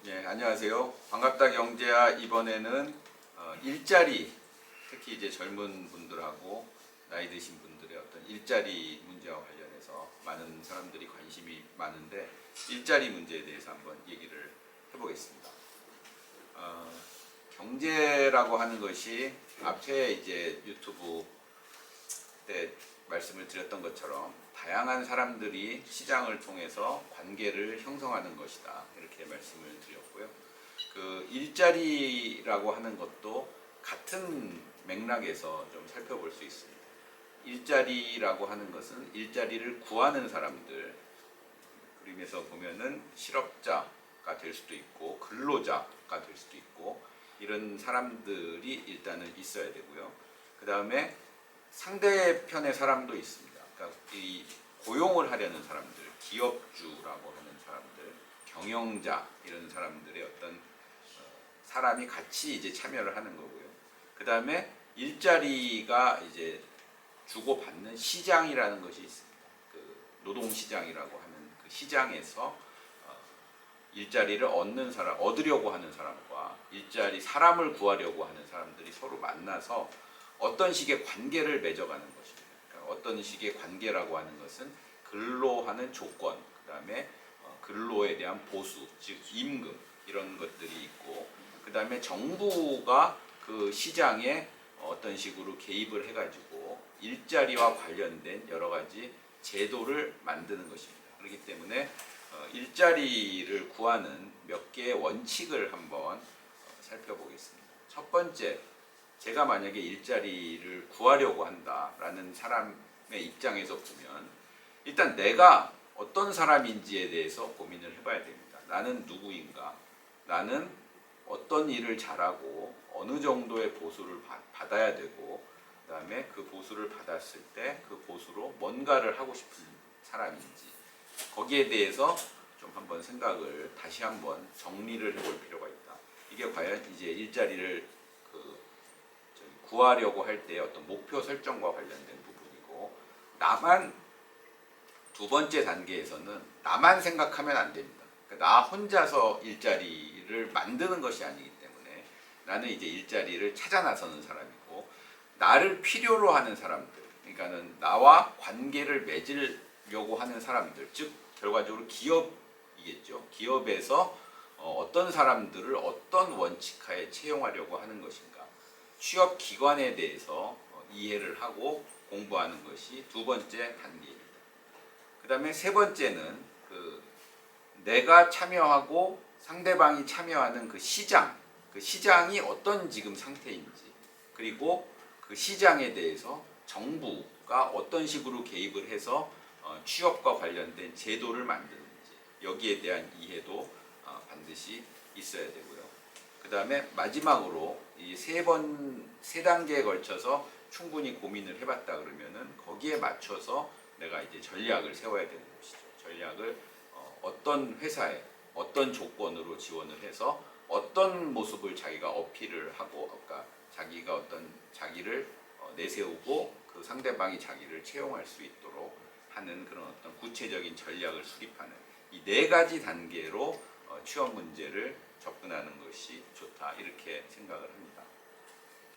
예, 안녕하세요. 반갑다 경제야. 이번에는 일자리, 특히 이제 젊은 분들하고 나이 드신 분들의 어떤 일자리 문제와 관련해서 많은 사람들이 관심이 많은데 일자리 문제에 대해서 한번 얘기를 해보겠습니다. 경제라고 하는 것이 앞에 이제 유튜브 때 말씀을 드렸던 것처럼 다양한 사람들이 시장을 통해서 관계를 형성하는 것이다. 이렇게 말씀을 드렸고요. 그 일자리라고 하는 것도 같은 맥락에서 좀 살펴볼 수 있습니다. 일자리라고 하는 것은 일자리를 구하는 사람들, 그림에서 보면은 실업자가 될 수도 있고 근로자가 될 수도 있고 이런 사람들이 일단은 있어야 되고요. 그 다음에 상대편의 사람도 있습니다. 그러니까 이 고용을 하려는 사람들, 기업주라고 하는 사람들, 경영자 이런 사람들의 어떤 사람이 같이 이제 참여를 하는 거고요. 그 다음에 일자리가 이제 주고받는 시장이라는 것이 있습니다. 그 노동시장이라고 하는 그 시장에서 일자리를 얻으려고 하는 사람과 일자리 사람을 구하려고 하는 사람들이 서로 만나서 어떤 식의 관계를 맺어가는 것입니다. 그러니까 어떤 식의 관계라고 하는 것은 근로하는 조건, 그 다음에 근로에 대한 보수, 즉 임금 이런 것들이 있고, 그 다음에 정부가 그 시장에 어떤 식으로 개입을 해가지고 일자리와 관련된 여러 가지 제도를 만드는 것입니다. 그렇기 때문에 일자리를 구하는 몇 개의 원칙을 한번 살펴보겠습니다. 첫 번째, 제가 만약에 일자리를 구하려고 한다라는 사람의 입장에서 보면 일단 내가 어떤 사람인지에 대해서 고민을 해봐야 됩니다. 나는 누구인가? 나는 어떤 일을 잘하고 어느 정도의 보수를 받아야 되고, 그 다음에 그 보수를 받았을 때 그 보수로 뭔가를 하고 싶은 사람인지, 거기에 대해서 좀 한번 생각을 다시 한번 정리를 해볼 필요가 있다. 이게 과연 이제 일자리를 구하려고 할 때 어떤 목표 설정과 관련된 부분이고, 두 번째 단계에서는 나만 생각하면 안 됩니다. 그러니까 나 혼자서 일자리를 만드는 것이 아니기 때문에 나는 이제 일자리를 찾아 나서는 사람이고, 나를 필요로 하는 사람들, 그러니까는 나와 관계를 맺으려고 하는 사람들, 즉 결과적으로 기업이겠죠. 기업에서 어떤 사람들을 어떤 원칙하에 채용하려고 하는 것인가, 취업 기관에 대해서 이해를 하고 공부하는 것이 두 번째 단계입니다. 그 다음에 세 번째는 내가 참여하고 상대방이 참여하는 그 시장이 어떤 지금 상태인지, 그리고 그 시장에 대해서 정부가 어떤 식으로 개입을 해서 취업과 관련된 제도를 만드는지, 여기에 대한 이해도 반드시 있어야 되고요. 그 다음에 마지막으로 이 세 단계에 걸쳐서 충분히 고민을 해봤다 그러면은 거기에 맞춰서 내가 이제 전략을 세워야 되는 것이죠. 전략을 어떤 회사에 어떤 조건으로 지원을 해서 어떤 모습을 자기가 어필을 하고, 그러니까 자기가 어떤 자기를 내세우고 그 상대방이 자기를 채용할 수 있도록 하는 그런 어떤 구체적인 전략을 수립하는 이 네 가지 단계로 취업 문제를 접근하는 것이 좋다, 이렇게 생각을 합니다.